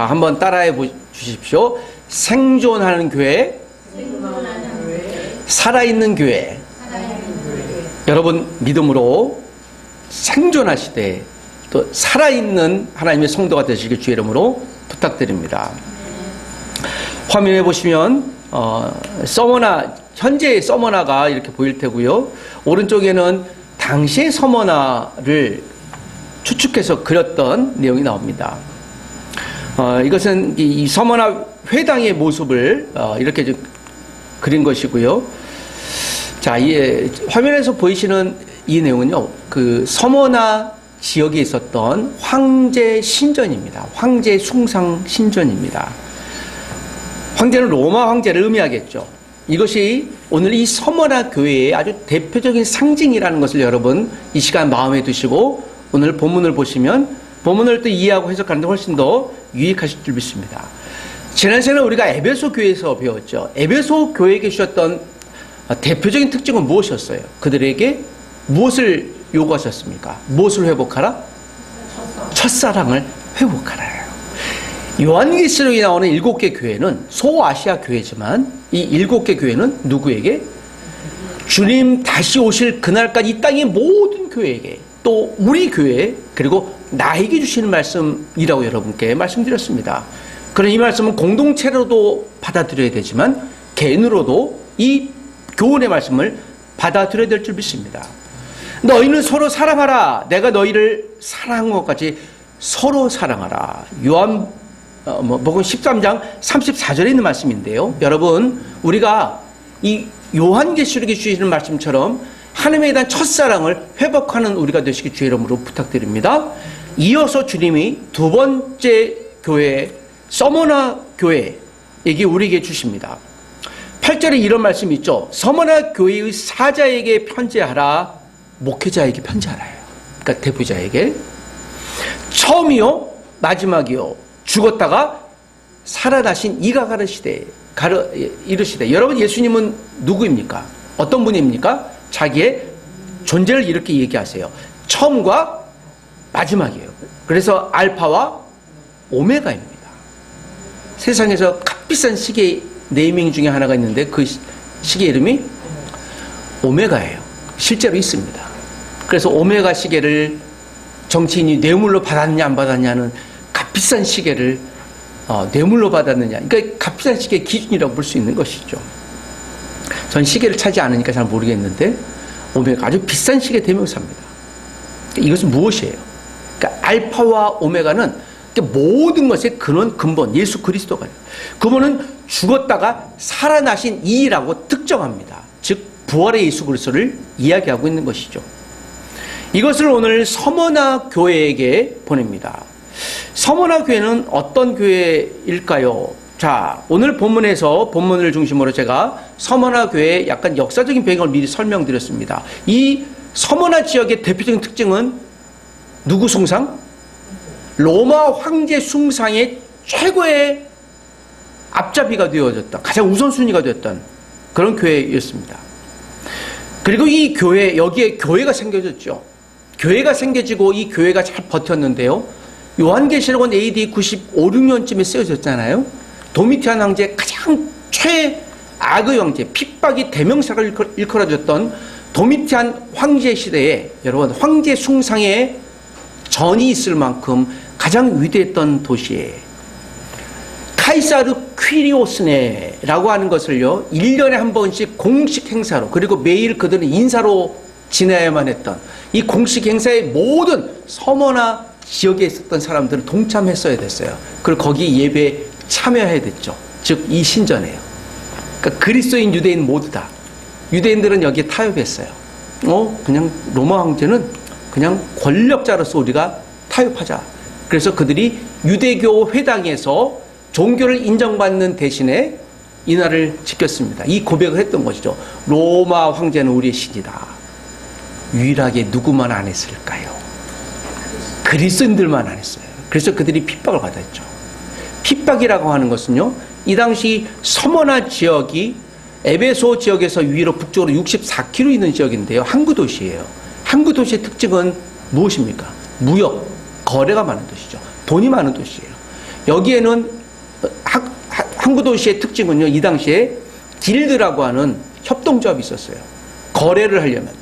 한번 따라해 주십시오. 생존하는 교회, 살아있는 교회. 여러분 믿음으로 생존하시되 또 살아있는 하나님의 성도가 되시길 주의 이름으로 부탁드립니다. 화면에 보시면 서머나, 현재의 서머나가 이렇게 보일 테고요. 오른쪽에는 당시의 서머나를 추측해서 그렸던 내용이 나옵니다. 이것은 이 서머나 회당의 모습을 이렇게 좀 그린 것이고요. 자, 화면에서 보이시는 이 내용은요, 그 서머나 지역에 있었던 황제 신전입니다. 황제 숭상 신전입니다. 황제는 로마 황제를 의미하겠죠. 이것이 오늘 이 서머나 교회의 아주 대표적인 상징이라는 것을 여러분 이 시간 마음에 두시고 오늘 본문을 보시면 본문을 또 이해하고 해석하는 데 훨씬 더 유익하실 줄 믿습니다. 지난 시간에 우리가 에베소 교회에서 배웠죠. 에베소 교회에 계셨던 대표적인 특징은 무엇이었어요? 그들에게 무엇을 요구하셨습니까? 무엇을 회복하라? 첫사랑을 회복하라요. 요한계시록에 나오는 7개 교회는 소아시아 교회지만 이 7개 교회는 누구에게? 주님 다시 오실 그날까지 이 땅의 모든 교회에게, 또 우리 교회, 그리고 나에게 주시는 말씀이라고 여러분께 말씀드렸습니다. 그런 이 말씀은 공동체로도 받아들여야 되지만 개인으로도 이 교훈의 말씀을 받아들여야 될 줄 믿습니다. 너희는 서로 사랑하라. 내가 너희를 사랑한 것까지 서로 사랑하라. 요한복음 13장 34절에 있는 말씀인데요. 여러분, 우리가 이 요한계시록에 주시는 말씀처럼 하나님에 대한 첫사랑을 회복하는 우리가 되시기 주의 이름으로 부탁드립니다. 이어서 주님이 두 번째 교회, 서머나 교회에게 우리에게 주십니다. 8절에 이런 말씀이 있죠. 서머나 교회의 사자에게 편지하라, 목회자에게 편지하라요. 그러니까 대표자에게. 처음이요 마지막이요 죽었다가 살아나신 이가 이르시되. 여러분, 예수님은 누구입니까? 어떤 분입니까? 자기의 존재를 이렇게 얘기하세요. 처음과 마지막이에요. 그래서 알파와 오메가입니다. 세상에서 값비싼 시계 네이밍 중에 하나가 있는데 그 시계 이름이 오메가예요. 실제로 있습니다. 그래서 오메가 시계를 정치인이 뇌물로 받았냐 안 받았냐는 값비싼 시계를 뇌물로 받았느냐, 그러니까 값비싼 시계의 기준이라고 볼 수 있는 것이죠. 전 시계를 차지 않으니까 잘 모르겠는데 오메가 아주 비싼 시계 대명사입니다. 이것은 무엇이에요? 그러니까 알파와 오메가는 모든 것의 근본 예수 그리스도가, 그분은 죽었다가 살아나신 이라고 특정합니다. 즉 부활의 예수 그리스도를 이야기하고 있는 것이죠. 이것을 오늘 서머나 교회에게 보냅니다. 서머나 교회는 어떤 교회일까요? 자, 오늘 본문을 중심으로 제가 서머나 교회의 약간 역사적인 배경을 미리 설명드렸습니다. 이 서머나 지역의 대표적인 특징은 누구 숭상? 로마 황제 숭상의 최고의 앞잡이가 되어졌다. 가장 우선순위가 되었던 그런 교회였습니다. 그리고 이 교회, 여기에 교회가 생겨졌죠. 교회가 생겨지고 이 교회가 잘 버텼는데요. 요한계시록은 AD 95, 6년쯤에 쓰여졌잖아요. 도미티안 황제, 가장 최악의 황제, 핍박이 대명사를 일컬어졌던 도미티안 황제 시대에 여러분 황제 숭상의 전이 있을 만큼 가장 위대했던 도시에 카이사르 퀴리오스네라고 하는 것을요 1년에 한 번씩 공식 행사로, 그리고 매일 그들은 인사로 지내야만 했던 이 공식 행사의 모든 서머나 지역에 있었던 사람들은 동참했어야 됐어요. 그리고 거기 예배에 참여해야 됐죠. 즉 이 신전에요. 그러니까 그리스도인 유대인 모두 다, 유대인들은 여기에 타협했어요. 그냥 로마 황제는 그냥 권력자로서 우리가 타협하자. 그래서 그들이 유대교 회당에서 종교를 인정받는 대신에 이날을 지켰습니다. 이 고백을 했던 것이죠. 로마 황제는 우리의 신이다. 유일하게 누구만 안 했을까요? 그리스도인들만 안 했어요. 그래서 그들이 핍박을 받았죠. 핍박이라고 하는 것은요, 이 당시 서머나 지역이 에베소 지역에서 위로 북쪽으로 64km 있는 지역인데요. 항구 도시예요. 항구 도시의 특징은 무엇입니까? 무역, 거래가 많은 도시죠. 돈이 많은 도시예요. 여기에는 항구 도시의 특징은요, 이 당시에 길드라고 하는 협동조합이 있었어요. 거래를 하려면,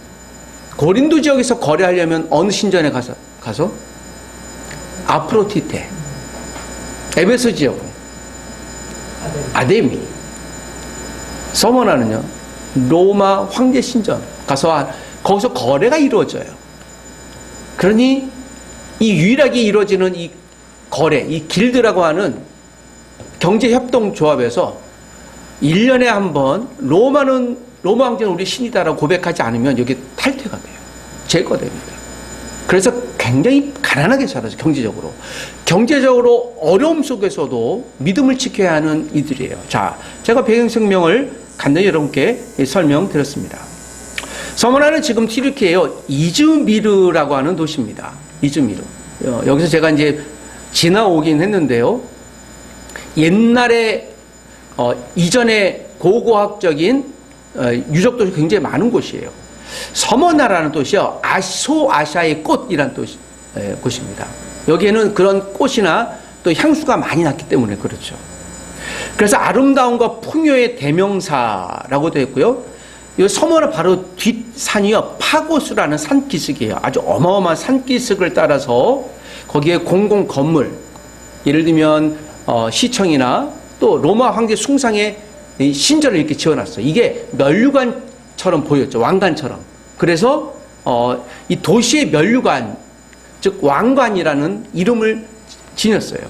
고린도 지역에서 거래하려면 어느 신전에 가서 아프로디테, 에베소 지역, 아데미, 서머나는요 로마 황제 신전 가서 거기서 거래가 이루어져요. 그러니 이 유일하게 이루어지는 이 거래, 이 길드라고 하는 경제협동조합에서 1년에 한 번 로마 황제는 우리 신이다라고 고백하지 않으면 여기 탈퇴가 돼요. 제거됩니다. 그래서 굉장히 가난하게 살아서 경제적으로 어려움 속에서도 믿음을 지켜야 하는 이들이에요. 자, 제가 배경설명을 간단히 여러분께 설명드렸습니다. 서머나는 지금 튀르키예요. 이즈미르라고 하는 도시입니다. 이즈미르. 여기서 제가 이제 지나오긴 했는데요. 옛날에 이전에 고고학적인 유적도시 굉장히 많은 곳이에요. 서머나라는 도시요, 아시아의 꽃이라는 곳입니다. 여기에는 그런 꽃이나 또 향수가 많이 났기 때문에 그렇죠. 그래서 아름다움과 풍요의 대명사라고 되어 있고요. 이 서머나 바로 뒷산이요, 파고스라는 산기슭이에요. 아주 어마어마한 산기슭을 따라서 거기에 공공 건물, 예를 들면 시청이나 또 로마 황제 숭상의 신전을 이렇게 지어놨어요. 이게 면류관처럼 보였죠. 왕관처럼. 그래서 이 도시의 면류관, 즉 왕관이라는 이름을 지녔어요.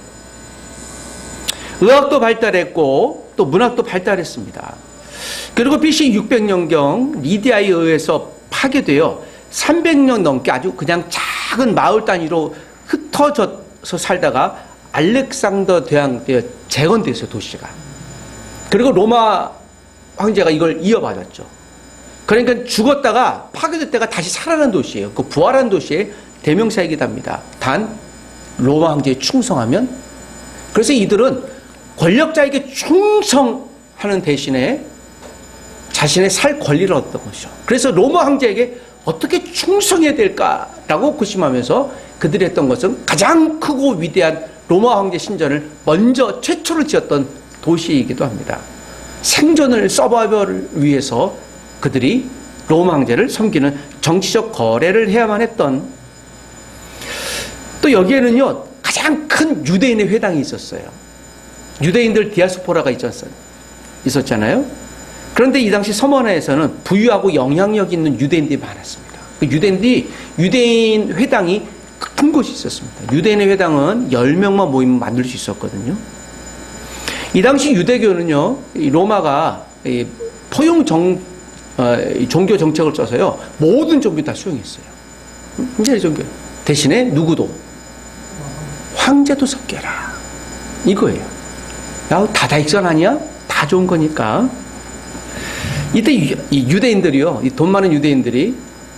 의학도 발달했고 또 문학도 발달했습니다. 그리고 BC 600년경 리디아에 의해서 파괴되어 300년 넘게 아주 그냥 작은 마을 단위로 흩어져서 살다가 알렉산더 대왕 때 재건됐어요, 도시가. 그리고 로마 황제가 이걸 이어받았죠. 그러니까 죽었다가 파괴됐다가 다시 살아난 도시예요. 그 부활한 도시의 대명사이기도 합니다. 단 로마 황제에 충성하면. 그래서 이들은 권력자에게 충성하는 대신에 자신의 살 권리를 얻었던 것이죠. 그래서 로마 황제에게 어떻게 충성해야 될까라고 고심하면서 그들이 했던 것은 가장 크고 위대한 로마 황제 신전을 먼저 최초로 지었던 도시이기도 합니다. 생존을 서바이벌을 위해서 그들이 로마 황제를 섬기는 정치적 거래를 해야만 했던, 또 여기에는요 가장 큰 유대인의 회당이 있었어요. 유대인들 디아스포라가 있었잖아요. 그런데 이 당시 서머나에서는 부유하고 영향력 있는 유대인들이 많았습니다. 그 유대인 회당이 큰 곳이 있었습니다. 유대인의 회당은 10명만 모이면 만들 수 있었거든요. 이 당시 유대교는요, 로마가 포용 종교 정책을 써서요, 모든 종교 다 수용했어요. 이제 종교. 대신에 누구도 황제도 섞여라. 이거예요. 야, 다익선 아니야? 다 좋은 거니까. 이때 이 유대인들이요, 이 돈 많은 유대인들이,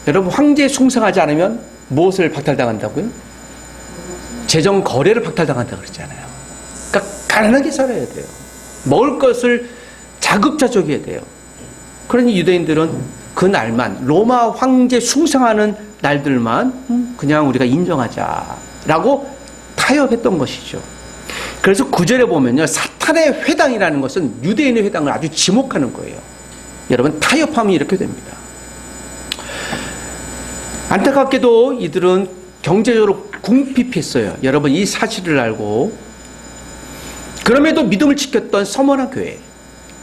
여러분 황제에 숭상하지 않으면 무엇을 박탈당한다고요? 재정 거래를 박탈당한다고 그랬잖아요. 그러니까 가난하게 살아야 돼요. 먹을 것을 자급자족해야 돼요. 그러니 유대인들은 그 날만, 로마 황제 숭상하는 날들만 그냥 우리가 인정하자라고 타협했던 것이죠. 그래서 9절에 보면요, 사탄의 회당이라는 것은 유대인의 회당을 아주 지목하는 거예요. 여러분, 타협하면 이렇게 됩니다. 안타깝게도 이들은 경제적으로 궁핍했어요. 여러분, 이 사실을 알고. 그럼에도 믿음을 지켰던 서머나 교회,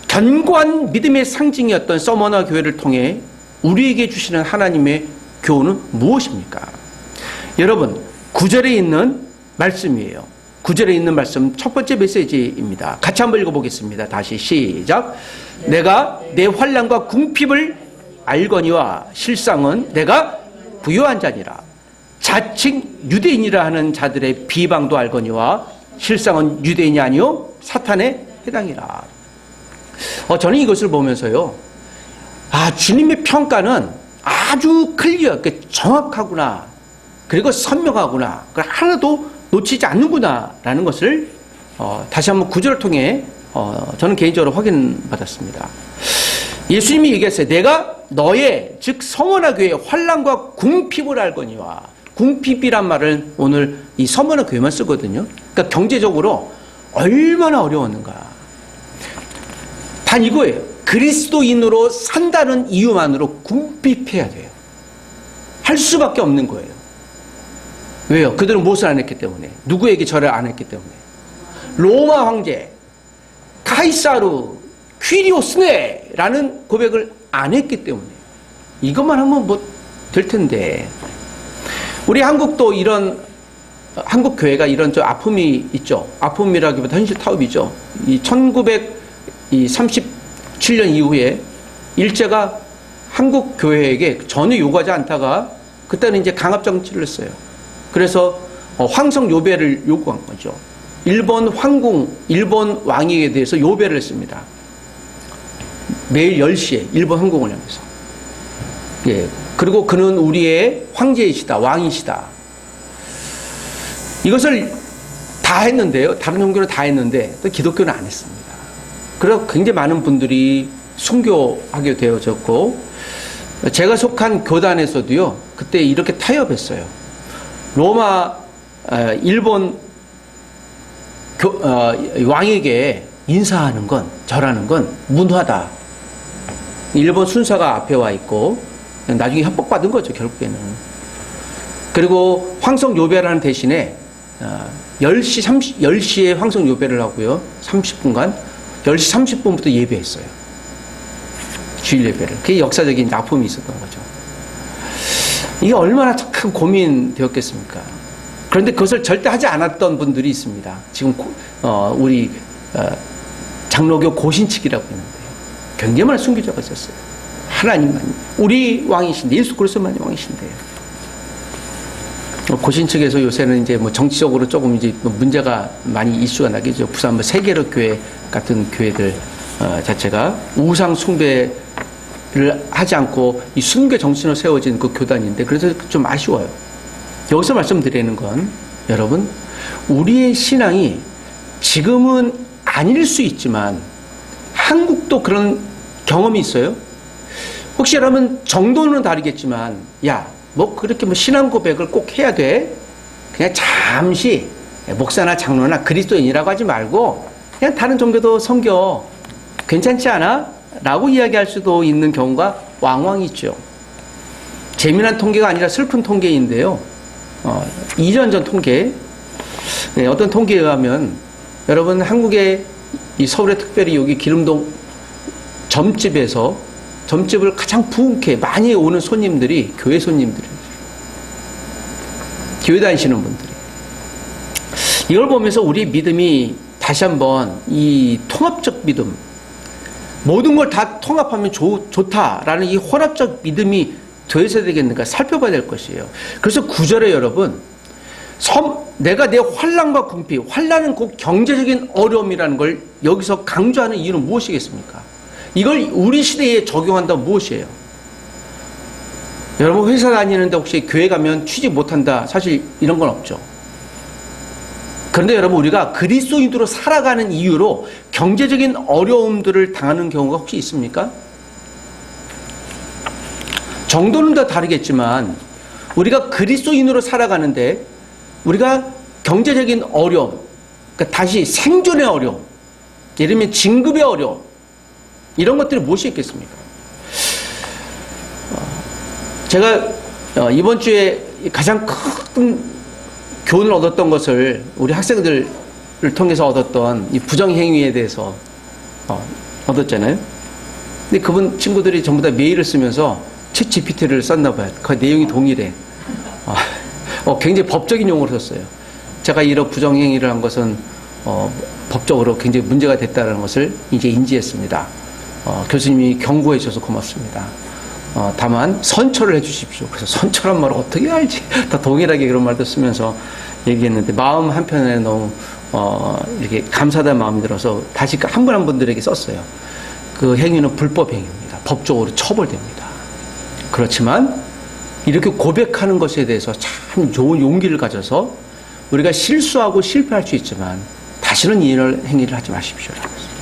견고한 믿음의 상징이었던 서머나 교회를 통해 우리에게 주시는 하나님의 교훈은 무엇입니까? 여러분, 9절에 있는 말씀이에요. 9절에 있는 말씀 첫 번째 메시지입니다. 같이 한번 읽어보겠습니다. 다시 시작. 내가 내 환난과 궁핍을 알거니와 실상은 내가 부유한 자니라. 자칭 유대인이라 하는 자들의 비방도 알거니와 실상은 유대인이 아니요 사탄의 해당이라. 저는 이것을 보면서요, 주님의 평가는 아주 클리어, 정확하구나, 그리고 선명하구나, 하나도 놓치지 않는구나라는 것을 다시 한번 구절을 통해 저는 개인적으로 확인받았습니다. 예수님이 얘기했어요. 내가 너의, 즉 서머나 교회의 환난과 궁핍을 알거니와. 궁핍이란 말을 오늘 이 서머나 교회만 쓰거든요. 그러니까 경제적으로 얼마나 어려웠는가. 단 이거예요. 그리스도인으로 산다는 이유만으로 궁핍해야 돼요. 할 수밖에 없는 거예요. 왜요? 그들은 무엇을 안 했기 때문에. 누구에게 절을 안 했기 때문에. 로마 황제 카이사르 퀴리오스네라는 고백을 안 했기 때문에. 이것만 하면 뭐 될 텐데. 우리 한국도 이런 한국 교회가 이런 좀 아픔이 있죠. 아픔이라기보다 현실 타협이죠. 이 1937년 이후에 일제가 한국 교회에게 전혀 요구하지 않다가 그때는 이제 강압 정치를 했어요. 그래서 황성 요배를 요구한 거죠. 일본 황궁, 일본 왕에게 대해서 요배를 했습니다. 매일 10시에 일본 황궁을 향해서. 예. 그리고 그는 우리의 황제이시다, 왕이시다. 이것을 다 했는데요. 다른 종교는 다 했는데 또 기독교는 안 했습니다. 그래서 굉장히 많은 분들이 순교하게 되어졌고, 제가 속한 교단에서도요, 그때 이렇게 타협했어요. 로마, 일본 왕에게 인사하는 건, 절하는 건 문화다. 일본 순사가 앞에 와 있고, 나중에 협박받은 거죠, 결국에는. 그리고 황성 요배라는 대신에 10시에 황성 요배를 하고요. 30분간 10시 30분부터 예배했어요. 주일 예배를. 그게 역사적인 아픔이 있었던 거죠. 이게 얼마나 큰 고민되었겠습니까? 그런데 그것을 절대 하지 않았던 분들이 있습니다. 지금 우리 장로교 고신측이라고 있는데 굉장히 많은 순교자가 있었어요. 하나님만, 우리 왕이신데, 예수 그리스도만이 왕이신데. 고신측에서 요새는 이제 뭐 정치적으로 조금 이제 문제가 많이 이슈가 나겠죠. 부산 뭐 세계로 교회 같은 교회들 자체가 우상 숭배를 하지 않고 이 순교 정신으로 세워진 그 교단인데, 그래서 좀 아쉬워요. 여기서 말씀드리는 건, 여러분, 우리의 신앙이 지금은 아닐 수 있지만 한국도 그런 경험이 있어요. 혹시 여러분 정도는 다르겠지만, 야, 뭐 그렇게 뭐 신앙 고백을 꼭 해야 돼? 그냥 잠시 목사나 장로나 그리스도인이라고 하지 말고 그냥 다른 종교도 섬겨. 괜찮지 않아? 라고 이야기할 수도 있는 경우가 왕왕 있죠. 재미난 통계가 아니라 슬픈 통계인데요. 2년 전 통계, 어떤 통계에 의하면, 여러분 한국의 이 서울에 특별히 여기 기름동 점집을 가장 부흥케 많이 오는 손님들이 교회 손님들이에요. 교회 다니시는 분들이. 이걸 보면서 우리 믿음이 다시 한번 이 통합적 믿음, 모든 걸 다 통합하면 좋다라는 이 혼합적 믿음이 되어야 되겠는가 살펴봐야 될 것이에요. 그래서 9절에 여러분, 내가 내 환난과 궁핍, 환난은 곧 경제적인 어려움이라는 걸 여기서 강조하는 이유는 무엇이겠습니까? 이걸 우리 시대에 적용한다면 무엇이에요? 여러분 회사 다니는데 혹시 교회 가면 취직 못한다, 사실 이런 건 없죠. 그런데 여러분 우리가 그리스도인으로 살아가는 이유로 경제적인 어려움들을 당하는 경우가 혹시 있습니까? 정도는 다 다르겠지만 우리가 그리스도인으로 살아가는데 우리가 경제적인 어려움, 그러니까 다시 생존의 어려움, 예를 들면 진급의 어려움, 이런 것들이 무엇이 있겠습니까? 제가 이번 주에 가장 큰 교훈을 얻었던 것을 우리 학생들을 통해서 얻었던 이 부정행위에 대해서 얻었잖아요. 근데 그분 친구들이 전부 다 메일을 쓰면서 챗 GPT를 썼나 봐요. 그 내용이 동일해. 굉장히 법적인 용어를 썼어요. 제가 이런 부정행위를 한 것은 법적으로 굉장히 문제가 됐다는 것을 이제 인지했습니다. 교수님이 경고해 주셔서 고맙습니다. 다만 선처를 해 주십시오. 그래서 선처란 말을 어떻게 알지? 다 동일하게 그런 말도 쓰면서 얘기했는데 마음 한편에 너무 이렇게 감사하다는 마음이 들어서 다시 한 분 한 분들에게 썼어요. 그 행위는 불법 행위입니다. 법적으로 처벌됩니다. 그렇지만 이렇게 고백하는 것에 대해서 참 좋은 용기를 가져서 우리가 실수하고 실패할 수 있지만 다시는 이런 행위를 하지 마십시오라고 했습니다.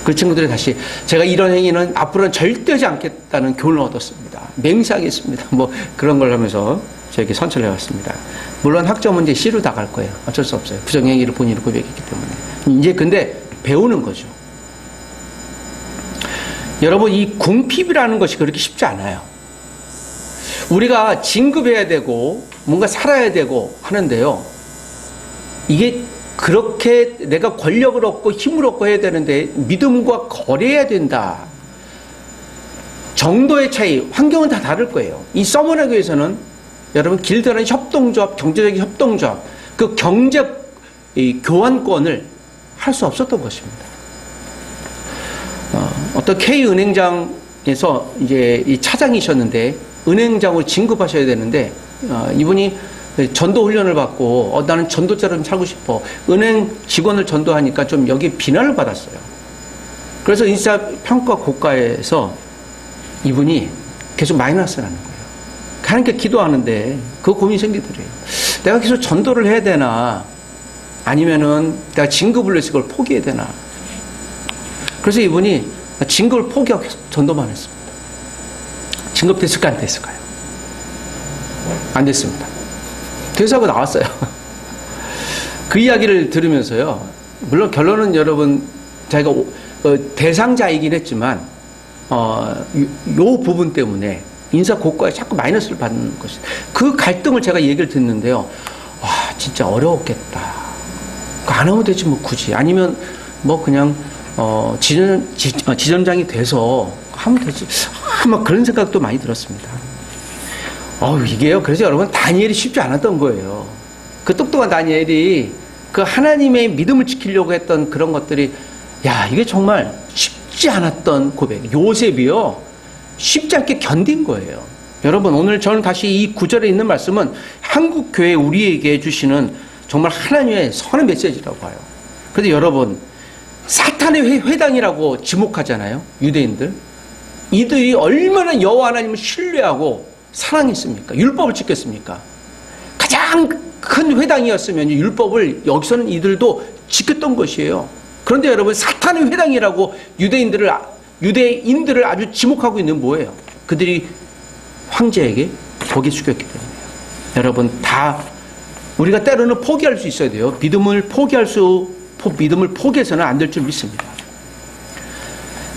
그 친구들이 다시 제가 이런 행위는 앞으로는 절대 하지 않겠다는 교훈을 얻었습니다. 맹세하겠습니다. 뭐 그런 걸 하면서 저에게 선처를 해왔습니다. 물론 학점 문제 C로 다 갈 거예요. 어쩔 수 없어요. 부정행위를 본인이 고백했기 때문에. 이제 근데 배우는 거죠. 여러분, 이 궁핍이라는 것이 그렇게 쉽지 않아요. 우리가 진급해야 되고 뭔가 살아야 되고 하는데요. 이게 그렇게 내가 권력을 얻고 힘을 얻고 해야 되는데 믿음과 거래해야 된다. 정도의 차이, 환경은 다 다를 거예요. 이 서머너 교회에서는 여러분 길드라는 협동조합, 경제적인 협동조합, 그 경제 교환권을 할 수 없었던 것입니다. 어떤 K은행장에서 이제 이 차장이셨는데 은행장으로 진급하셔야 되는데 이분이 전도 훈련을 받고 나는 전도자로 좀 살고 싶어. 은행 직원을 전도하니까 좀 여기 비난을 받았어요. 그래서 인사 평가 고가에서 이분이 계속 마이너스 나는 거예요. 하나님께 기도하는데 그 고민이 생기더래요. 내가 계속 전도를 해야 되나 아니면은 내가 진급을 해서 그걸 포기해야 되나. 그래서 이분이 진급을 포기하고 계속 전도만 했습니다. 진급됐을까 안 됐을까요? 안 됐습니다. 퇴사하고 나왔어요. 그 이야기를 들으면서요. 물론 결론은 여러분 자기가 대상자이긴 했지만 요 부분 때문에 인사 고과에 자꾸 마이너스를 받는 것이 그 갈등을 제가 얘기를 듣는데요. 와 진짜 어려웠겠다. 안 하면 되지 뭐 굳이 아니면 뭐 그냥 지점장이 돼서 하면 되지. 막 그런 생각도 많이 들었습니다. 이게요. 그래서 여러분 다니엘이 쉽지 않았던 거예요. 그 똑똑한 다니엘이 그 하나님의 믿음을 지키려고 했던 그런 것들이 이게 정말 쉽지 않았던 고백. 요셉이요. 쉽지 않게 견딘 거예요. 여러분 오늘 저는 다시 이 구절에 있는 말씀은 한국교회 우리에게 주시는 정말 하나님의 선한 메시지라고 봐요. 그런데 여러분 사탄의 회당이라고 지목하잖아요. 유대인들. 이들이 얼마나 여호와 하나님을 신뢰하고 사랑했습니까? 율법을 지켰습니까? 가장 큰 회당이었으면 율법을 여기서는 이들도 지켰던 것이에요. 그런데 여러분 사탄의 회당이라고 유대인들을 아주 지목하고 있는 뭐예요? 그들이 황제에게 고개 숙였기 때문이에요. 여러분 다 우리가 때로는 포기할 수 있어야 돼요. 믿음을 포기해서는 안 될 줄 믿습니다.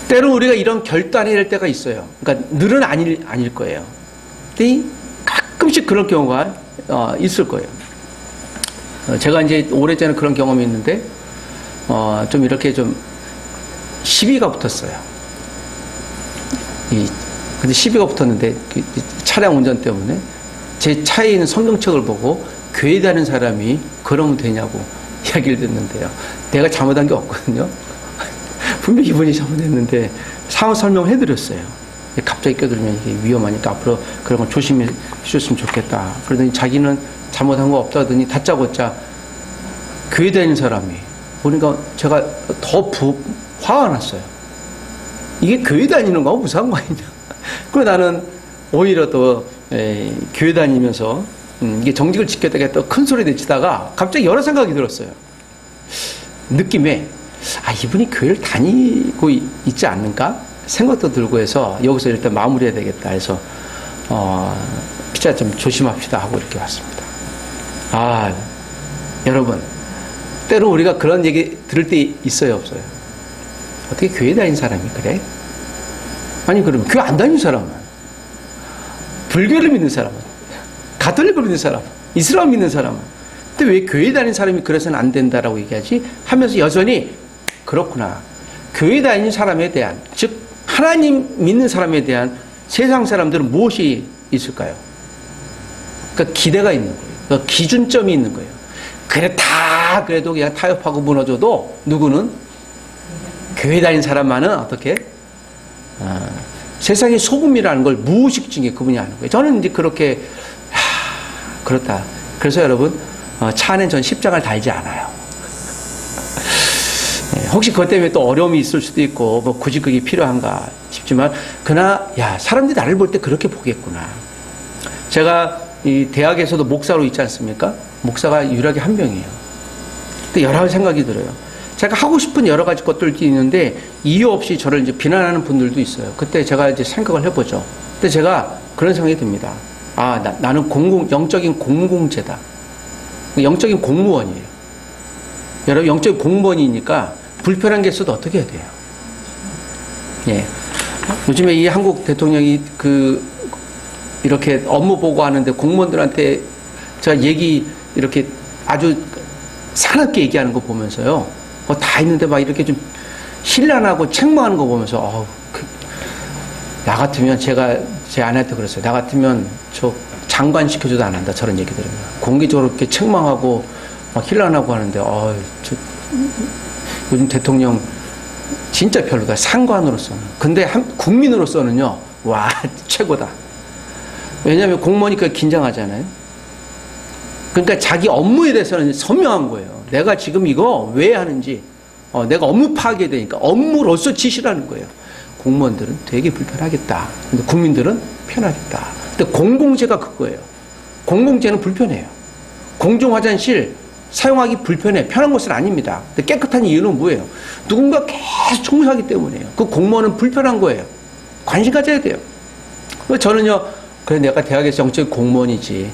때로 우리가 이런 결단해야 될 때가 있어요. 그러니까 늘은 아닐 거예요. 근데 가끔씩 그런 경우가 있을 거예요. 제가 이제 오래전에 그런 경험이 있는데 좀 이렇게 좀 시비가 붙었어요. 근데 시비가 붙었는데 차량 운전 때문에 제 차에 있는 성경책을 보고 교회 다니는 사람이 그러면 되냐고 이야기를 듣는데요. 내가 잘못한 게 없거든요. 분명히 이분이 잘못했는데 상황 설명을 해드렸어요. 갑자기 껴들면 이게 위험하니까 앞으로 그런 걸 조심해 주셨으면 좋겠다. 그러더니 자기는 잘못한 거 없다더니 다짜고짜 교회 다니는 사람이 보니까 제가 더 화가 났어요. 이게 교회 다니는 거하고 무슨 상관이냐. 그래서 나는 오히려 또 교회 다니면서 이게 정직을 지켰다가 또 큰 소리 내치다가 갑자기 여러 생각이 들었어요. 느낌에 이분이 교회를 다니고 있지 않는가 생각도 들고 해서 여기서 일단 마무리해야 되겠다 해서 피자 좀 조심합시다 하고 이렇게 왔습니다. 여러분 때로 우리가 그런 얘기 들을 때 있어요 없어요? 어떻게 교회 다니는 사람이 그래? 아니 그러면 교회 안 다니는 사람은 불교를 믿는 사람은 가톨릭을 믿는 사람, 이슬람 믿는 사람은 근데 왜 교회 다니는 사람이 그래서는 안 된다라고 얘기하지? 하면서 여전히 그렇구나. 교회 다니는 사람에 대한 즉 하나님 믿는 사람에 대한 세상 사람들은 무엇이 있을까요? 그러니까 기대가 있는 거예요. 그러니까 기준점이 있는 거예요. 그래도 그냥 타협하고 무너져도 누구는 교회 다니는 사람만은 어떻게? 세상의 소금이라는 걸 무의식 중에 그분이 아는 거예요. 저는 이제 그렇게 그렇다. 그래서 여러분 차 안에 전 십자가를 달지 않아요. 혹시 그것 때문에 또 어려움이 있을 수도 있고 뭐 굳이 그게 필요한가 싶지만 그러나 사람들이 나를 볼 때 그렇게 보겠구나. 제가 이 대학에서도 목사로 있지 않습니까? 목사가 유일하게 한 명이에요. 근데 여러 가지 생각이 들어요. 제가 하고 싶은 여러 가지 것들도 있는데 이유 없이 저를 이제 비난하는 분들도 있어요. 그때 제가 이제 생각을 해보죠. 근데 제가 그런 생각이 듭니다. 나는 영적인 공공재다. 영적인 공무원이에요. 여러분 영적 공무원이니까 불편한 게 있어도 어떻게 해야 돼요? 예. 요즘에 이 한국 대통령이 이렇게 업무 보고하는데 공무원들한테 제가 이렇게 아주 사납게 얘기하는 거 보면서요. 다 있는데 막 이렇게 좀 신란하고 책망하는 거 보면서, 나 같으면 제가 제 아내한테 그랬어요. 나 같으면 저 장관 시켜줘도 안 한다. 저런 얘기 들으면. 공개적으로 이렇게 책망하고 막 힐난하고 하는데, 요즘 대통령 진짜 별로다. 상관으로서는. 근데 국민으로서는요, 와, 최고다. 왜냐하면 공무원이 그 긴장하잖아요. 그러니까 자기 업무에 대해서는 선명한 거예요. 내가 지금 이거 왜 하는지, 내가 업무 파악해야 되니까 업무로서 지시라는 거예요. 공무원들은 되게 불편하겠다. 근데 국민들은 편하겠다. 근데 공공재가 그거예요. 공공재는 불편해요. 공중 화장실 사용하기 불편해. 편한 것은 아닙니다. 근데 깨끗한 이유는 뭐예요? 누군가 계속 청소하기 때문이에요. 그 공무원은 불편한 거예요. 관심 가져야 돼요. 저는요, 그래, 내가 대학에서 영적 공무원이지.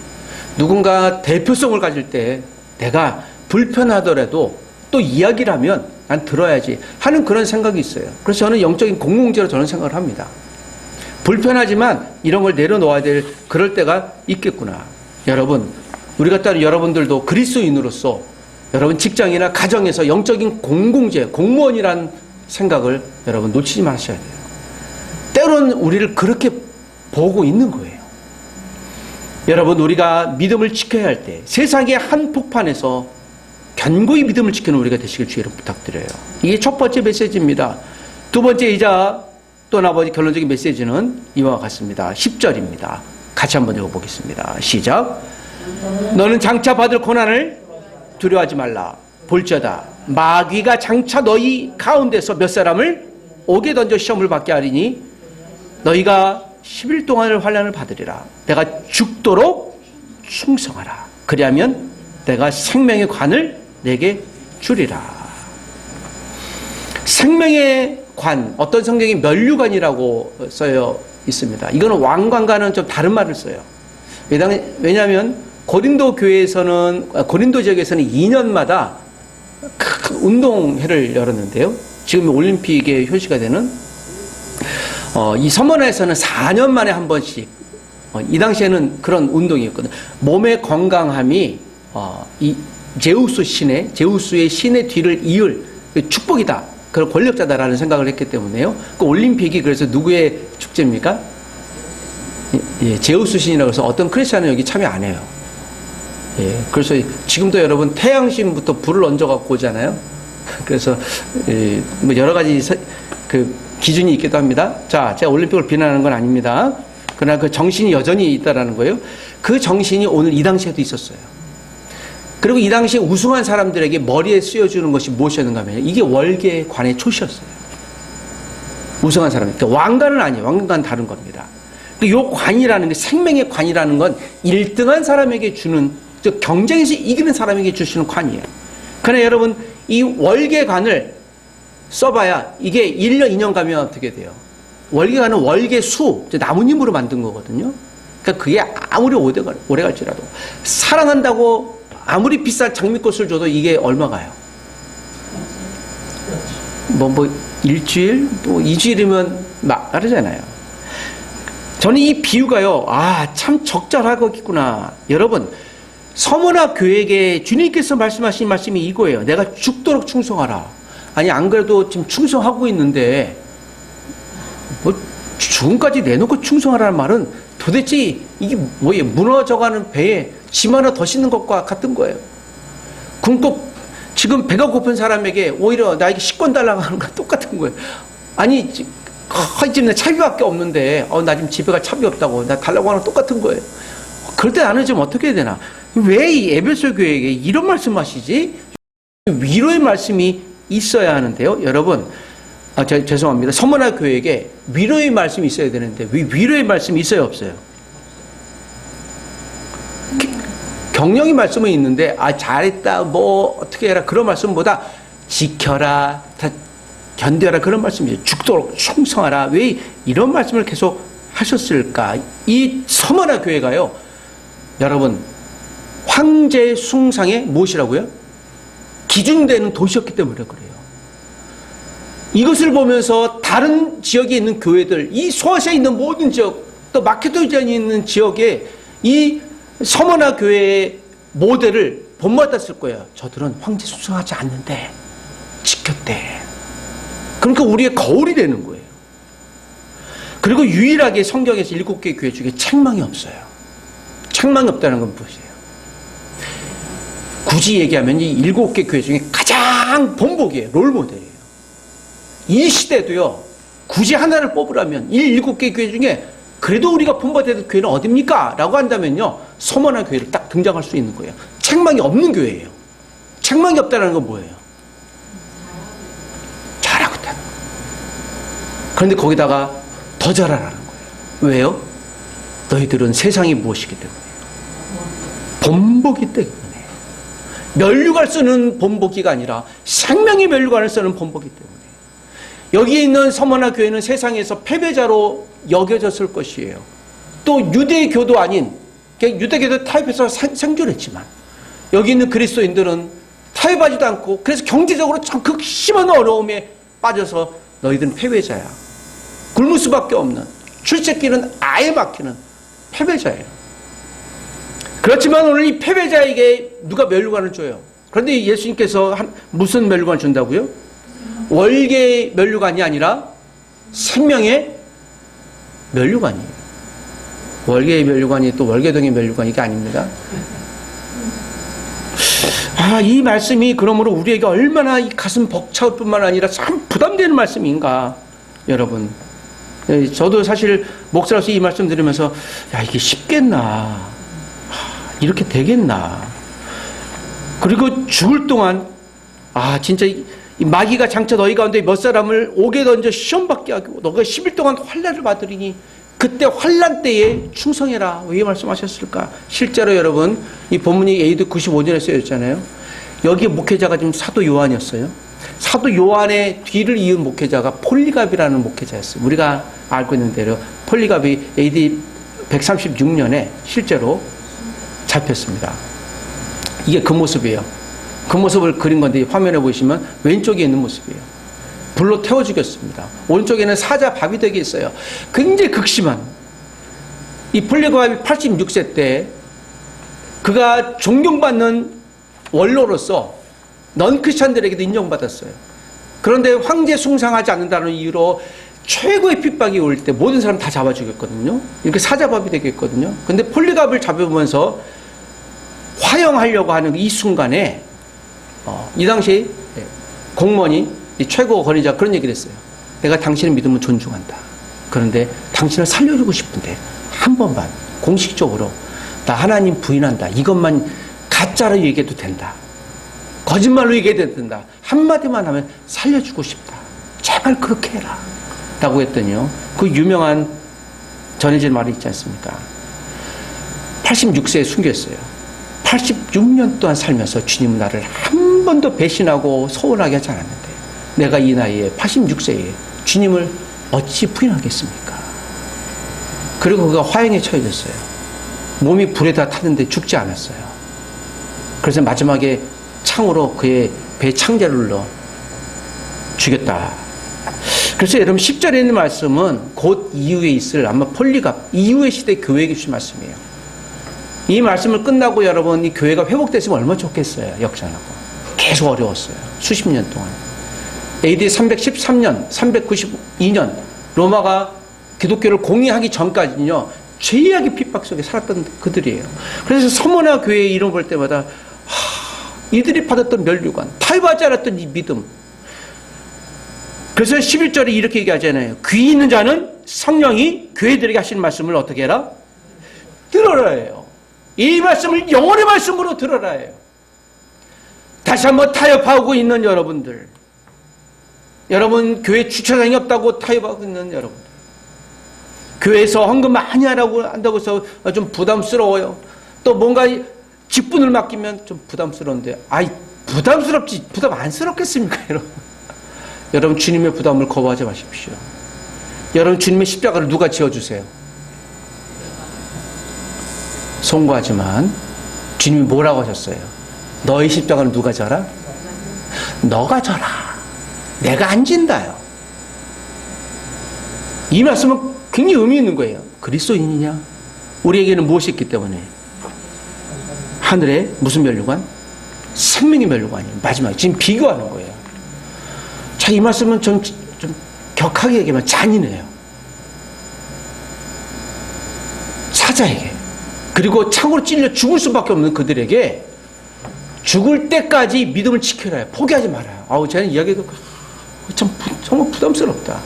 누군가 대표성을 가질 때 내가 불편하더라도 또 이야기를 하면 난 들어야지 하는 그런 생각이 있어요. 그래서 저는 영적인 공공재로 저는 생각을 합니다. 불편하지만 이런 걸 내려놓아야 될 그럴 때가 있겠구나. 여러분, 우리 같은 여러분들도 그리스도인으로서 여러분 직장이나 가정에서 영적인 공공재, 공무원이라는 생각을 여러분 놓치지 마셔야 돼요. 때로는 우리를 그렇게 보고 있는 거예요. 여러분, 우리가 믿음을 지켜야 할 때 세상의 한복판에서 견고히 믿음을 지키는 우리가 되시길 주의로 부탁드려요. 이게 첫 번째 메시지입니다. 두 번째이자 또 나머지 결론적인 메시지는 이와 같습니다. 10절입니다. 같이 한번 읽어보겠습니다. 시작. 너는 장차 받을 고난을 두려워하지 말라. 볼지어다 마귀가 장차 너희 가운데서 몇 사람을 옥에 던져 시험을 받게 하리니 너희가 10일 동안을 환난을 받으리라. 내가 죽도록 충성하라. 그리하면 내가 생명의 관을 내게 주리라. 생명의 관, 어떤 성경이 면류관이라고 써여 있습니다. 이거는 왕관과는 좀 다른 말을 써요. 왜냐하면 고린도 지역에서는 2년마다 큰 운동회를 열었는데요. 지금 올림픽에 효시가 되는 이 서머나에서는 4년 만에 한 번씩 이 당시에는 그런 운동이었거든요. 몸의 건강함이 이 제우스의 신의 뒤를 이을 축복이다. 그런 권력자다라는 생각을 했기 때문에요. 그 올림픽이 그래서 누구의 축제입니까? 예, 제우스 신이라고 해서 어떤 크리스찬은 여기 참여 안 해요. 예, 그래서 지금도 여러분 태양신부터 불을 얹어갖고 오잖아요. 그래서 뭐 여러 가지 그 기준이 있기도 합니다. 자, 제가 올림픽을 비난하는 건 아닙니다. 그러나 그 정신이 여전히 있다라는 거예요. 그 정신이 오늘 이 당시에도 있었어요. 그리고 이 당시에 우승한 사람들에게 머리에 쓰여주는 것이 무엇이었는가 하면 이게 월계관의 초시였어요. 우승한 사람. 그러니까 왕관은 아니에요. 왕관과는 다른 겁니다. 이 관이라는 게 생명의 관이라는 건 1등한 사람에게 주는, 즉 경쟁에서 이기는 사람에게 주시는 관이에요. 그러나 여러분 이 월계관을 써봐야 이게 1년, 2년 가면 어떻게 돼요? 월계관은 월계수, 나뭇잎으로 만든 거거든요. 그러니까 그게 아무리 오래 갈지라도 사랑한다고 아무리 비싼 장미꽃을 줘도 이게 얼마 가요? 뭐 일주일, 뭐 2주일이면 마르잖아요. 저는 이 비유가요, 참 적절하겠구나. 여러분, 서머나 교회에게 주님께서 말씀하신 말씀이 이거예요. 내가 죽도록 충성하라. 아니, 안 그래도 지금 충성하고 있는데, 뭐, 죽음까지 내놓고 충성하라는 말은 도대체 이게 뭐예요? 무너져가는 배에 짐 하나 더 싣는 것과 같은 거예요. 굶고 지금 배가 고픈 사람에게 오히려 나에게 식권 달라고 하는 거랑 똑같은 거예요. 아니, 지금 내 차비밖에 없는데, 나 지금 집에 갈 차비 없다고, 나 달라고 하는 거 똑같은 거예요. 그럴 때 나는 좀 어떻게 해야 되나? 왜 이 에베소 교회에게 이런 말씀 하시지? 위로의 말씀이 있어야 하는데요. 여러분, 죄송합니다. 서머나 교회에게 위로의 말씀이 있어야 되는데, 왜 위로의 말씀이 있어요, 없어요? 격려의 말씀은 있는데, 잘했다, 뭐, 어떻게 해라, 그런 말씀보다 지켜라, 견뎌라, 그런 말씀이죠. 죽도록 충성하라. 왜 이런 말씀을 계속 하셨을까? 이 서머나 교회가요, 여러분, 황제 숭상의 무엇이라고요? 기준되는 도시였기 때문에 그래요. 이것을 보면서 다른 지역에 있는 교회들, 이 소아시아에 있는 모든 지역, 또 마케도니아에 있는 지역에 이 서머나 교회의 모델을 본받았을 거예요. 저들은 황제 숭상하지 않는데 지켰대. 그러니까 우리의 거울이 되는 거예요. 그리고 유일하게 성경에서 7개 교회 중에 책망이 없어요. 책망이 없다는 건 무엇이에요? 굳이 얘기하면 이 7개 교회 중에 가장 본보기예요. 롤모델이에요. 이 시대도요, 굳이 하나를 뽑으라면 이 7개 교회 중에 그래도 우리가 본받아야 될 교회는 어딥니까? 라고 한다면요, 서머나 교회를 딱 등장할 수 있는 거예요. 책망이 없는 교회예요. 책망이 없다는 건 뭐예요? 잘하고 있다는 거예요. 그런데 거기다가 더 잘하라는 거예요. 왜요? 너희들은 세상이 무엇이기 때문에? 본보기 때문에. 면류관을 쓰는 본보기가 아니라 생명의 면류관을 쓰는 본보기 때문에. 여기에 있는 서머나 교회는 세상에서 패배자로 여겨졌을 것이에요. 또 유대교도 아닌, 유대교도 타협해서 생존했지만 여기 있는 그리스도인들은 타협하지도 않고, 그래서 경제적으로 참 극심한 어려움에 빠져서 너희들은 패배자야. 굶을 수밖에 없는, 출세길은 아예 막히는 패배자예요. 그렇지만 오늘 이 패배자에게 누가 면류관을 줘요? 그런데 예수님께서 무슨 면류관을 준다고요? 월계의 면류관이 아니라 생명의 면류관이에요. 월계의 면류관이 또 월계동의 면류관이 이게 아닙니다. 이 말씀이 그러므로 우리에게 얼마나 이 가슴 벅차올 뿐만 아니라 참 부담되는 말씀인가, 여러분. 저도 사실 목사로서 이 말씀 들으면서 이게 쉽겠나, 이렇게 되겠나. 그리고 죽을 동안 진짜 이 마귀가 장차 너희 가운데 몇 사람을 옥에 던져 시험 받게 하고 너가 10일 동안 환난을 받으리니 그때 환난 때에 충성해라. 왜 말씀하셨을까? 실제로 여러분, 이 본문이 AD 95년에 쓰여졌잖아요. 여기 목회자가 지금 사도 요한이었어요. 사도 요한의 뒤를 이은 목회자가 폴리갑이라는 목회자였어요. 우리가 알고 있는 대로 폴리갑이 AD 136년에 실제로 잡혔습니다. 이게 그 모습이에요. 그 모습을 그린 건데 화면에 보시면 왼쪽에 있는 모습이에요. 불로 태워 죽였습니다. 오른쪽에는 사자 바비덱이 있어요. 굉장히 극심한, 이 폴리갑이 86세 때 그가 존경받는 원로로서 넌 크리스찬들에게도 인정받았어요. 그런데 황제 숭상하지 않는다는 이유로 최고의 핍박이 올 때 모든 사람 다 잡아 죽였거든요. 이렇게 사자밥이 되겠거든요. 근데 폴리갑을 잡으면서 화형하려고 하는 이 순간에 이 당시 공무원이, 이 최고 권위자 그런 얘기를 했어요. 내가 당신의 믿음을 존중한다. 그런데 당신을 살려주고 싶은데 한 번만 공식적으로 나 하나님 부인한다, 이것만 가짜로 얘기해도 된다, 거짓말로 얘기해도 된다, 한마디만 하면 살려주고 싶다, 제발 그렇게 해라 라고 했더니요, 그 유명한 전해진 말이 있지 않습니까? 86세에 순교했어요. 86년 동안 살면서 주님은 나를 한 번도 배신하고 서운하게 하지 않았는데 내가 이 나이에 86세에 주님을 어찌 부인하겠습니까? 그리고 그가 화형에 처해졌어요. 몸이 불에다 탔는데 죽지 않았어요. 그래서 마지막에 창으로 그의 배에 창자를 눌러 죽였다. 그래서 여러분 10절에 있는 말씀은 곧 이후에 있을 아마 폴리갑 이후의 시대 교회에게 주신 말씀이에요. 이 말씀을 끝나고 여러분 이 교회가 회복됐으면 얼마나 좋겠어요. 역전하고 계속 어려웠어요. 수십 년 동안. AD 313년 392년 로마가 기독교를 공의하기 전까지는요 죄악의 핍박 속에 살았던 그들이에요. 그래서 서머나 교회의 이름 볼 때마다 이들이 받았던 면류관, 타협하지 않았던 이 믿음. 그래서 11절에 이렇게 얘기하잖아요. 귀 있는 자는 성령이 교회들에게 하시는 말씀을 어떻게 해라? 들어라 해요. 이 말씀을 영혼의 말씀으로 들어라 해요. 다시 한번 타협하고 있는 여러분들, 여러분 교회 주차장이 없다고 타협하고 있는 여러분들, 교회에서 헌금 많이 하라고 한다고 해서 좀 부담스러워요. 또 뭔가 직분을 맡기면 좀 부담스러운데, 부담스럽지 부담 안스럽겠습니까 여러분? 여러분 주님의 부담을 거부하지 마십시오. 여러분 주님의 십자가를 누가 지어주세요? 송구하지만 주님이 뭐라고 하셨어요? 너의 십자가는 누가 져라? 너가 져라. 내가 안 진다요. 이 말씀은 굉장히 의미 있는 거예요. 그리스도인이냐? 우리에게는 무엇이 있기 때문에? 하늘에 무슨 면류관? 생명의 면류관이에요. 마지막에 지금 비교하는 거예요. 자, 이 말씀은 좀 격하게 얘기하면 잔인해요. 사자에게, 그리고 창으로 찔려 죽을 수밖에 없는 그들에게 죽을 때까지 믿음을 지켜라. 포기하지 말아요. 아우, 저는 이야기도 참 정말 부담스럽다.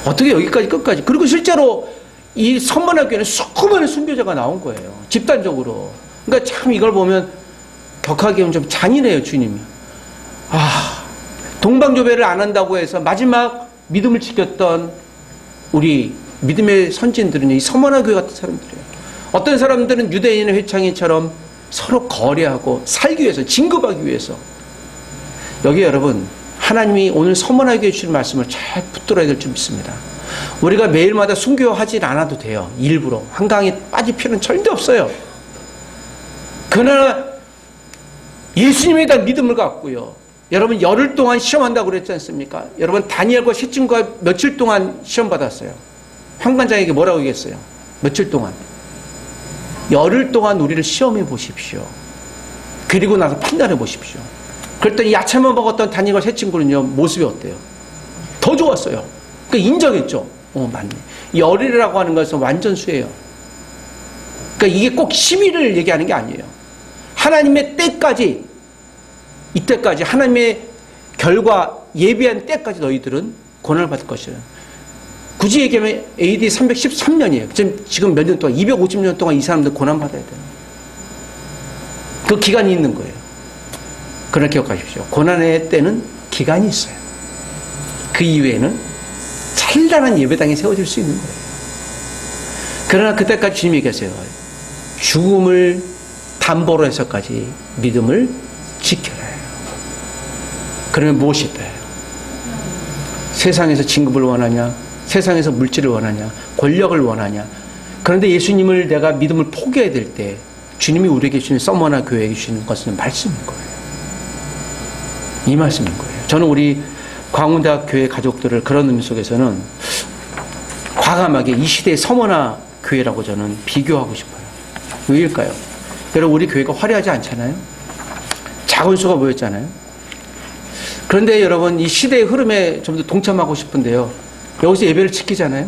어떻게 여기까지 끝까지. 그리고 실제로 이 선만학교에는 수많은 순교자가 나온 거예요. 집단적으로. 그러니까 참 이걸 보면 격하게 하면 좀 잔인해요, 주님이. 동방조배를 안 한다고 해서 마지막 믿음을 지켰던 우리 믿음의 선진들은 이 서머나교회 같은 사람들이에요. 어떤 사람들은 유대인의 회창이처럼 서로 거래하고 살기 위해서, 진급하기 위해서. 여기 여러분, 하나님이 오늘 서머나교회 주신 말씀을 잘 붙들어야 될 줄 믿습니다. 우리가 매일마다 순교하지 않아도 돼요. 일부러. 한강에 빠질 필요는 절대 없어요. 그러나 예수님에 대한 믿음을 갖고요. 여러분, 열흘 동안 시험한다고 그랬지 않습니까? 여러분, 다니엘과 셋중과 며칠 동안 시험 받았어요. 환관장에게 뭐라고 얘기했어요? 며칠 동안. 열흘 동안 우리를 시험해 보십시오. 그리고 나서 판단해 보십시오. 그랬더니 야채만 먹었던 다니엘과 셋친구는요, 모습이 어때요? 더 좋았어요. 그러니까 인정했죠. 맞네. 열흘이라고 하는 것은 완전수예요. 그러니까 이게 꼭 10일을 얘기하는 게 아니에요. 하나님의 때까지, 이때까지 하나님의 결과 예비한 때까지 너희들은 고난을 받을 것이에요. 굳이 얘기하면 AD 313년이에요. 지금 몇 년 동안, 250년 동안 이 사람들 고난받아야 돼요. 그 기간이 있는 거예요. 그러나 기억하십시오. 고난의 때는 기간이 있어요. 그 이후에는 찬란한 예배당이 세워질 수 있는 거예요. 그러나 그때까지 주님이 얘기하세요. 죽음을 담보로 해서까지 믿음을 지켜라 해요. 그러면 무엇이 있다 해요? 세상에서 진급을 원하냐? 세상에서 물질을 원하냐? 권력을 원하냐? 그런데 예수님을 내가 믿음을 포기해야 될 때 주님이 우리에게 주시는 서머나 교회에게 주시는 것은 말씀인 거예요. 이 말씀인 거예요. 저는 우리 광운대학 교회 가족들을 그런 의미 속에서는 과감하게 이 시대의 서머나 교회라고 저는 비교하고 싶어요. 왜일까요? 여러분, 우리 교회가 화려하지 않잖아요? 작은 수가 모였잖아요? 그런데 여러분, 이 시대의 흐름에 좀 더 동참하고 싶은데요. 여기서 예배를 지키잖아요?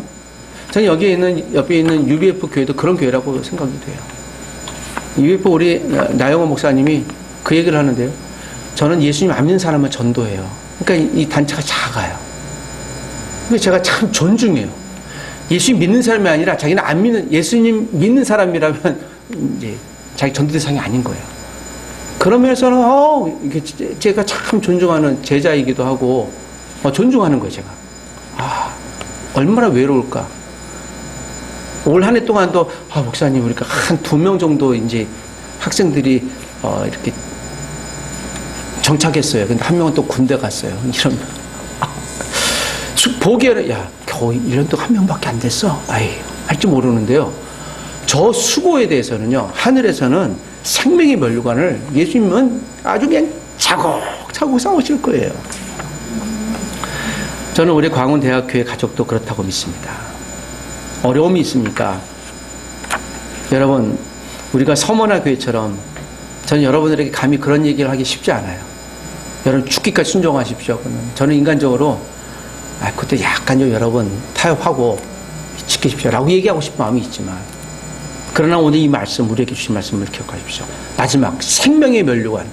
저는 여기에 있는, 옆에 있는 UBF 교회도 그런 교회라고 생각이 돼요. UBF 우리 나영호 목사님이 그 얘기를 하는데요. 저는 예수님 안 믿는 사람을 전도해요. 그러니까 이 단체가 작아요. 근데 제가 참 존중해요. 예수님 믿는 사람이 아니라 자기는 안 믿는, 예수님 믿는 사람이라면 이제 자기 전도 대상이 아닌 거예요. 그런 면에서는, 이게 제가 참 존중하는 제자이기도 하고, 존중하는 거예요, 제가. 얼마나 외로울까. 올 한 해 동안도, 목사님, 우리가 한 2명 정도 이제 학생들이, 이렇게 정착했어요. 근데 한 명은 또 군대 갔어요. 이러면. 보기에는, 겨우 1년 동안 한 명밖에 안 됐어. 할지 모르는데요. 저 수고에 대해서는요, 하늘에서는 생명의 면류관을 예수님은 아주 그냥 차곡차곡 쌓으실 거예요. 저는 우리 광운대학교의 가족도 그렇다고 믿습니다. 어려움이 있습니까? 여러분, 우리가 서머나 교회처럼 저는 여러분들에게 감히 그런 얘기를 하기 쉽지 않아요. 여러분, 죽기까지 순종하십시오. 저는 인간적으로 그때 약간 좀 여러분 타협하고 지키십시오 라고 얘기하고 싶은 마음이 있지만, 그러나 오늘 이 말씀, 우리에게 주신 말씀을 기억하십시오. 마지막 생명의 면류관.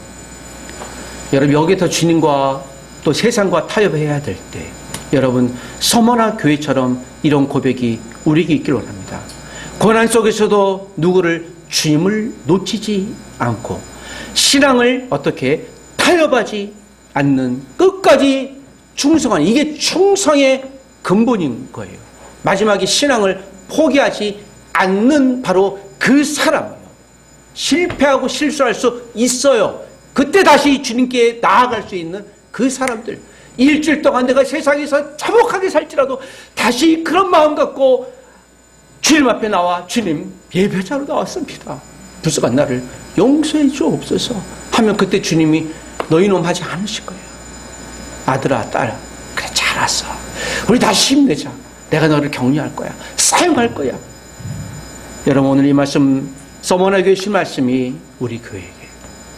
여러분, 여기서 주님과 또 세상과 타협해야 될 때, 여러분, 서머나 교회처럼 이런 고백이 우리에게 있길 원합니다. 고난 속에서도 누구를, 주님을 놓치지 않고 신앙을 어떻게 타협하지 않는 끝까지 충성하는, 이게 충성의 근본인 거예요. 마지막에 신앙을 포기하지 않는 바로 그 사람이에요. 실패하고 실수할 수 있어요. 그때 다시 주님께 나아갈 수 있는 그 사람들. 일주일 동안 내가 세상에서 참혹하게 살지라도 다시 그런 마음 갖고 주님 앞에 나와, 주님, 예배자로 나왔습니다. 불쌍한 나를 용서해 주옵소서 하면, 그때 주님이 너희 놈 하지 않으실 거예요. 아들아, 딸아, 그래, 잘 왔어. 우리 다시 힘내자. 내가 너를 격려할 거야. 사용할 거야. 여러분, 오늘 이 말씀, 서머나 교회 주신 말씀이 우리 교회에게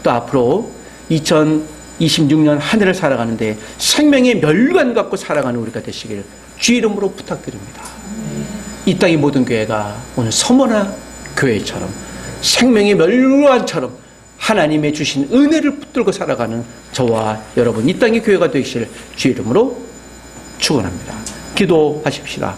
또 앞으로 2026년 한 해를 살아가는데 생명의 멸관 갖고 살아가는 우리가 되시길 주 이름으로 부탁드립니다. 이 땅의 모든 교회가 오늘 서머나 교회처럼 생명의 멸관처럼 하나님의 주신 은혜를 붙들고 살아가는 저와 여러분 이 땅의 교회가 되실 주 이름으로 축원합니다. 기도하십시다.